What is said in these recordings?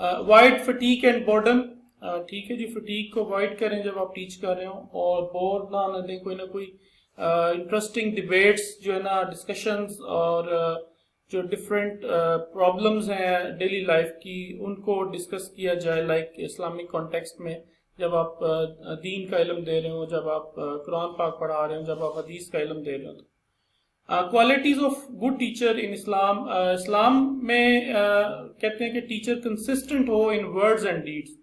Wide فٹیک and boredom. ٹھیک ہے جی, فٹیک کو اوائڈ کریں جب آپ ٹیچ کر رہے ہوں, اور بور نہ دیں, کوئی نہ کوئی انٹرسٹنگ ڈبیٹس جو ہے نا, ڈسکشنز, اور جو ڈفرینٹ پرابلمز ہیں ڈیلی لائف کی ان کو ڈسکس کیا جائے, لائک اسلامک کانٹیکسٹ میں جب آپ دین کا علم دے رہے ہوں, جب آپ قرآن پاک پڑھا رہے ہوں, جب آپ حدیث کا علم دے رہے ہوں. کوالٹیز آف گڈ ٹیچر ان اسلام. اسلام میں کہتے ہیں کہ teacher consistent who in words and deeds,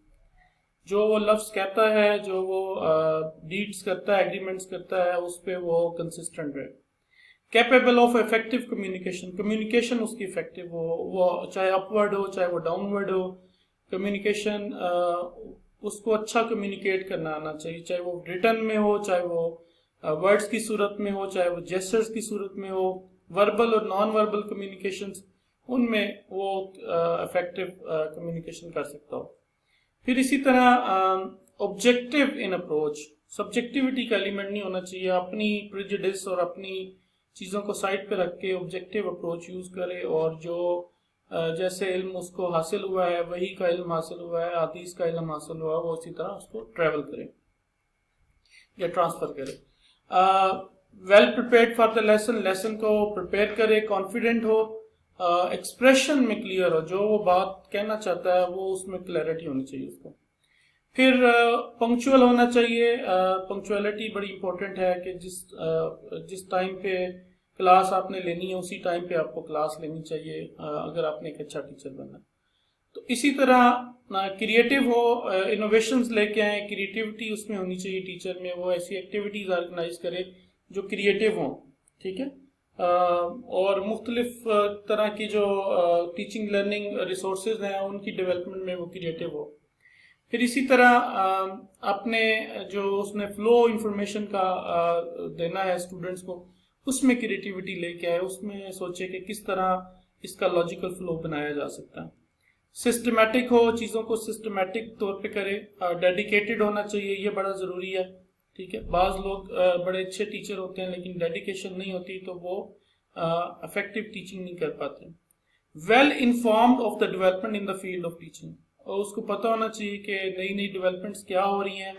جو وہ لفظ کہتا ہے, جو وہ ڈیڈس کرتا ہے, ایگریمنٹس کرتا ہے, اس پہ وہ کنسسٹنٹ رہے. Capable of effective communication, communication اس کی افیکٹو ہو, وہ چاہے اپورڈ ہو چاہے وہ ڈاؤن ورڈ ہو, کمیونیکیشن اس کو اچھا کمیونیکیٹ کرنا آنا چاہیے, چاہے وہ ریٹن میں ہو, چاہے وہ ورڈز کی صورت میں ہو, چاہے وہ جیسچرز کی صورت میں ہو, وربل اور نان وربل کمیونیکیشنز, ان میں وہ افیکٹو کمیونیکیشن کر سکتا ہو. پھر اسی طرح آبجیکٹو ان اپروچ, سبجیکٹیوٹی کا ایلیمنٹ نہیں ہونا چاہیے, اپنی پریجڈس اور اپنی چیزوں کو سائڈ پہ رکھ کے آبجیکٹو اپروچ یوز کرے, اور جو جیسے علم اس کو حاصل ہوا ہے, وحی کا علم حاصل ہوا ہے, حدیث کا علم حاصل ہوا ہے, وہ اسی طرح اس کو ٹریول کرے یا ٹرانسفر کرے. Well prepared for the lesson, lesson کو پریپیئر کرے, کانفیڈنٹ ہو, ایکسپریشن میں کلیئر ہو, جو وہ بات کہنا چاہتا ہے وہ اس میں کلیئرٹی ہونی چاہیے اس کو. پھر پنکچوئل ہونا چاہیے. پنکچوئلٹی بڑی امپورٹنٹ ہے کہ جس ٹائم پہ کلاس آپ نے لینی ہے اسی ٹائم پہ آپ کو کلاس لینی چاہیے اگر آپ نے ایک اچھا ٹیچر بننا ہے. تو اسی طرح کریٹیو ہو, انوویشنز لے کے آئیں, کریٹیوٹی اس میں ہونی چاہیے ٹیچر میں, وہ ایسی ایکٹیویٹیز آرگنائز کرے جو کریٹیو ہوں. ٹھیک ہے, اور مختلف طرح کی جو ٹیچنگ لرننگ ریسورسز ہیں ان کی ڈیولپمنٹ میں وہ کریٹیو ہو. پھر اسی طرح اپنے جو اس نے فلو انفارمیشن کا دینا ہے اسٹوڈنٹس کو, اس میں کریٹیوٹی لے کے آئے, اس میں سوچے کہ کس طرح اس کا لاجیکل فلو بنایا جا سکتا ہے. سسٹمیٹک ہو, چیزوں کو سسٹمیٹک طور پہ کرے. ڈیڈیکیٹڈ ہونا چاہیے, یہ بڑا ضروری ہے. ٹھیک ہے, بعض لوگ بڑے اچھے ٹیچر ہوتے ہیں لیکن ڈیڈیکیشن نہیں ہوتی تو وہ افیکٹو ٹیچنگ نہیں کر پاتے. Well informed of the development in the field of teaching, اور اس کو پتہ ہونا چاہیے کہ نئی نئی ڈیولپمنٹس کیا ہو رہی ہیں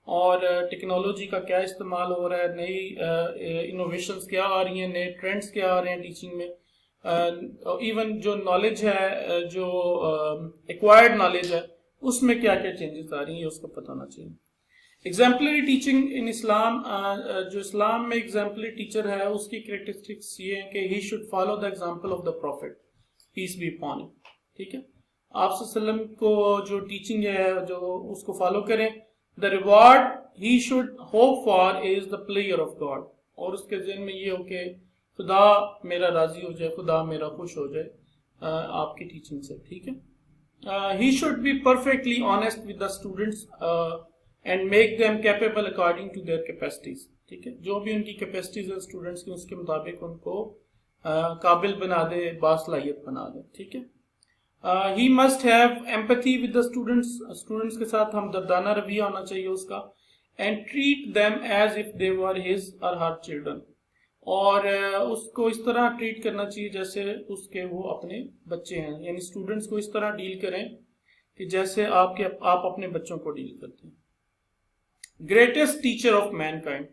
اور ٹیکنالوجی کا کیا استعمال ہو رہا ہے, نئی انوویشنز کیا آ رہی ہیں, نئے ٹرینڈس کیا آ رہے ہیں ٹیچنگ میں. ایون جو نالج ہے, جو ایکوائرڈ نالج ہے, اس میں کیا کیا چینجز آ رہی ہیں, یہ اس کو پتہ ہونا چاہیے. ایگزامپلری ٹیچنگ ان اسلام, جو اسلام میں ایگزامپلری ٹیچر ہے اس کی کریکٹرسٹکس یہ ہیں کہ he should follow the example of the prophet peace be upon him. ٹھیک ہے, آپ صلی اللہ علیہ وسلم کو جو ٹیچنگ ہے جو اس کو فالو کریں. The reward he should hope for is the player of God, اور اس کے ذہن میں یہ ہو کہ خدا میرا راضی ہو جائے, خدا میرا خوش ہو جائے آپ کی ٹیچنگ سے. ٹھیک ہے, he should be perfectly honest with the students and make them capable according to their capacities. ٹھیک ہے, جو بھی ان کی کیپیسٹیز ہیں اسٹوڈنٹس کی, اس کے مطابق ان کو قابل بنا دے, باصلاحیت بنا دے. ٹھیک ہے, he must have empathy with the students, students کے ساتھ ہمدردانہ رویہ ہونا چاہیے اس کا. And treat them as if they were his or her children, اور اس کو اس طرح ٹریٹ کرنا چاہیے جیسے اس کے وہ اپنے بچے ہیں, یعنی اسٹوڈنٹس کو اس طرح ڈیل کریں کہ جیسے آپ اپنے بچوں کو ڈیل کرتے ہیں. Greatest teacher of mankind,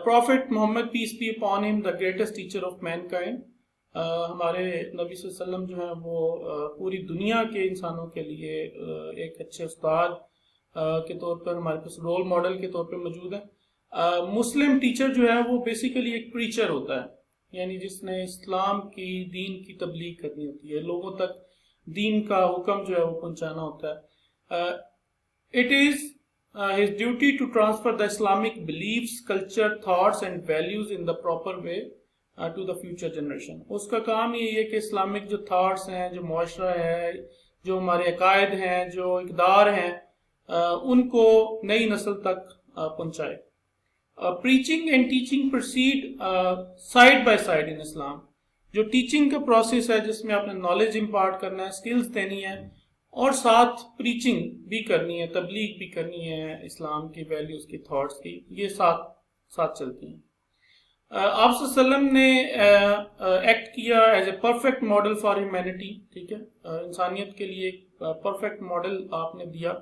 prophet Muhammad peace be upon him, the greatest teacher of mankind. ہمارے نبی صلی اللہ علیہ وسلم جو ہیں وہ پوری دنیا کے انسانوں کے لیے ایک اچھے استاد کے طور پر ہمارے پاس رول ماڈل کے طور پہ موجود ہیں. مسلم ٹیچر جو ہے وہ بیسیکلی ایک پریچر ہوتا ہے, یعنی جس نے اسلام کی, دین کی تبلیغ کرنی ہوتی ہے, لوگوں تک دین کا حکم جو ہے وہ پہنچانا ہوتا ہے. It is his duty to transfer the Islamic beliefs, culture, thoughts and values in the proper way to the future generation. اس کا کام یہ ہے کہ اسلامک جو تھاٹس ہیں, جو معاشرہ ہے, جو ہمارے عقائد ہیں, جو اقدار ہیں, ان کو نئی نسل تک پہنچائے. Preaching and teaching proceed side by side in Islam. جو ٹیچنگ کا پروسیس ہے جس میں آپ نے نالج امپارٹ کرنا ہے, اسکلز دینی ہے, اور ساتھ پریچنگ بھی کرنی ہے, تبلیغ بھی کرنی ہے اسلام کی ویلیوز کی, تھاٹس کی, یہ ساتھ چلتی ہیں. آپ صلی اللہ علیہ وسلم نے ایکٹ کیا as a perfect model for humanity, ٹھیک ہے، انسانیت کے لیے ایک پرفیکٹ ماڈل آپ نے دیا،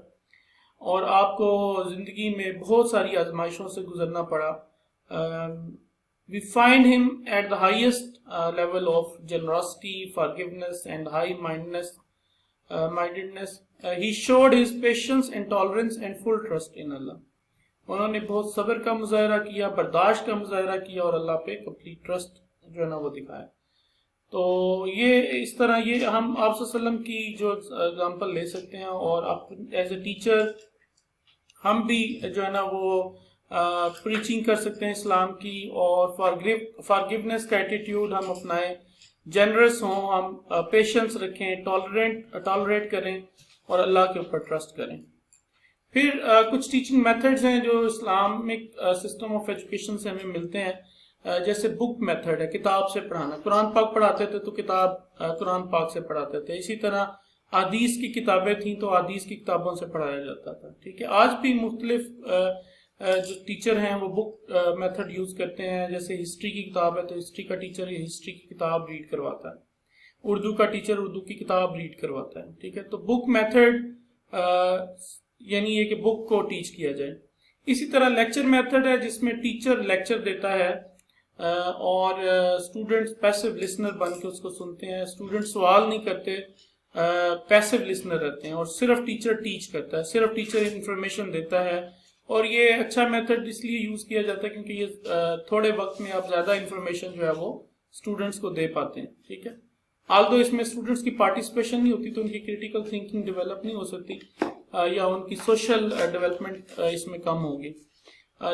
اور آپ کو زندگی میں بہت ساری آزمائشوں سے گزرنا پڑا. We find him at the highest level of generosity, forgiveness, and high-mindedness. He showed his patience and tolerance and full trust in Allah. انہوں نے بہت صبر کا مظاہرہ کیا، برداشت کا مظاہرہ کیا، اور اللہ پہ کمپلیٹ ٹرسٹ جو ہے نا وہ دکھایا. تو یہ اس طرح یہ ہم آپ صلی اللہ علیہ وسلم کی جو اگزامپل لے سکتے ہیں، اور آپ ایز اے ٹیچر ہم بھی جو ہے نا وہ پریچنگ کر سکتے ہیں اسلام کی، اور فارگیونیس کا ایٹیٹیوڈ ہم اپنائیں، جنرس ہوں، ہم پیشنس رکھیں، ٹالریٹ کریں، اور اللہ کے اوپر ٹرسٹ کریں. پھر کچھ ٹیچنگ میتھڈز ہیں جو اسلامک سسٹم آف ایجوکیشن سے ہمیں ملتے ہیں، جیسے بک میتھڈ ہے، کتاب سے پڑھانا. قرآن پاک پڑھاتے تھے تو کتاب قرآن پاک سے پڑھاتے تھے. اسی طرح حدیث کی کتابیں تھیں تو حدیث کی کتابوں سے پڑھایا جاتا تھا. ٹھیک ہے، آج بھی مختلف جو ٹیچر ہیں وہ بک میتھڈ یوز کرتے ہیں. جیسے ہسٹری کی کتاب ہے تو ہسٹری کا ٹیچر ہسٹری کی کتاب ریڈ کرواتا ہے، اردو کا ٹیچر اردو کی کتاب ریڈ کرواتا ہے. ٹھیک ہے، تو بک میتھڈ یعنی یہ کہ بک کو ٹیچ کیا جائے. اسی طرح لیکچر میتھڈ ہے جس میں ٹیچر لیکچر دیتا ہے اور اسٹوڈنٹس پیسو لسنر بن کے اس کو سنتے ہیں. اسٹوڈنٹ سوال نہیں کرتے، پیسو لسنر رہتے ہیں، اور صرف ٹیچر ٹیچ کرتا ہے، صرف ٹیچر انفارمیشن دیتا ہے. اور یہ اچھا میتھڈ اس لیے یوز کیا جاتا ہے کیونکہ یہ تھوڑے وقت میں آپ زیادہ انفارمیشن جو ہے وہ اسٹوڈنٹس کو دے پاتے ہیں. ٹھیک ہے، آلدو اس میں اسٹوڈنٹس کی پارٹیسپیشن نہیں ہوتی تو ان کی کریٹیکل تھنکنگ ڈیولپ نہیں ہو سکتی، یا ان کی سوشل ڈیولپمنٹ اس میں کم ہوگی.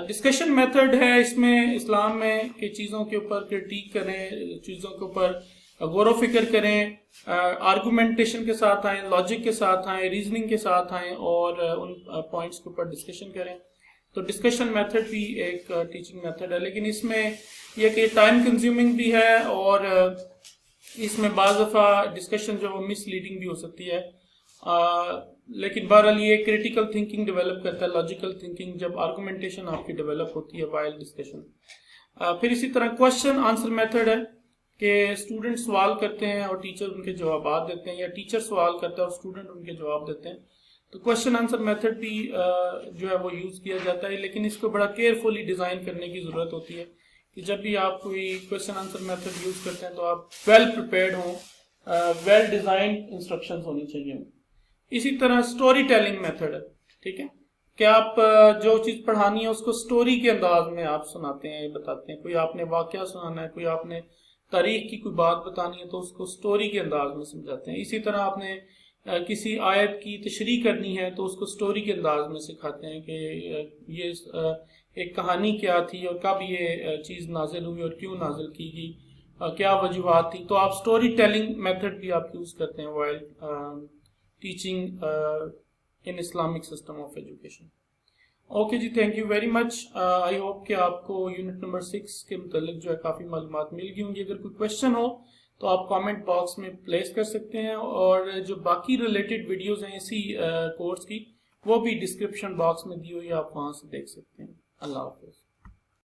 ڈسکشن میتھڈ ہے، اس میں اسلام میں کہ چیزوں کے اوپر کرٹیک کریں، چیزوں کے اوپر غور و فکر کریں، آرگومنٹیشن کے ساتھ آئیں، لاجک کے ساتھ آئیں، ریزننگ کے ساتھ آئیں، اور ان پوائنٹس کے اوپر ڈسکشن کریں. تو ڈسکشن میتھڈ بھی ایک ٹیچنگ میتھڈ ہے، لیکن اس میں یہ کہ ٹائم کنزیومنگ بھی ہے، اور اس میں بعض دفعہ ڈسکشن جو مس لیڈنگ بھی ہو سکتی ہے. لیکن بہرحال یہ کریٹیکل تھنکنگ ڈیولپ کرتا ہے، لاجیکل تھنکنگ، جب آرگومنٹیشن آپ کی ڈیولپ ہوتی ہے وائل ڈسکشن. پھر اسی طرح کوشچن آنسر میتھڈ ہے کہ اسٹوڈنٹ سوال کرتے ہیں اور ٹیچر ان کے جوابات دیتے ہیں، یا ٹیچر سوال کرتا ہے اور اسٹوڈنٹ ان کے جواب دیتے ہیں. تو کوشچن آنسر میتھڈ بھی جو ہے وہ یوز کیا جاتا ہے، لیکن اس کو بڑا کیئرفلی ڈیزائن کرنے کی ضرورت ہوتی ہے کہ جب بھی آپ کوئی کوشچن آنسر میتھڈ یوز کرتے ہیں تو آپ ویل پریپیئرڈ ہوں، ویل ڈیزائنڈ انسٹرکشنز ہونی چاہیے. اسی طرح سٹوری ٹیلنگ میتھڈ ہے، ٹھیک ہے، کہ آپ جو چیز پڑھانی ہے اس کو سٹوری کے انداز میں آپ سناتے ہیں، بتاتے ہیں. کوئی آپ نے واقعہ سنانا ہے، کوئی آپ نے تاریخ کی کوئی بات بتانی ہے تو اس کو سٹوری کے انداز میں سمجھاتے ہیں. اسی طرح آپ نے کسی آیت کی تشریح کرنی ہے تو اس کو سٹوری کے انداز میں سکھاتے ہیں کہ یہ ایک کہانی کیا تھی اور کب یہ چیز نازل ہوئی اور کیوں نازل کی گئی، کیا وجوہات تھی. تو آپ سٹوری ٹیلنگ میتھڈ بھی آپ یوز کرتے ہیں while teaching in Islamic system of education. Okay ji, thank you very much. I hope کہ آپ کو یونٹ نمبر 6 کے متعلق جو ہے کافی معلومات مل گئی ہوں گی. اگر کوئی کویشچن ہو تو آپ کامنٹ باکس میں پلیس کر سکتے ہیں، اور جو باقی ریلیٹڈ ویڈیوز ہیں اسی کورس کی وہ بھی ڈسکرپشن باکس میں دی ہوئی، آپ وہاں سے دیکھ سکتے ہیں. اللہ حافظ.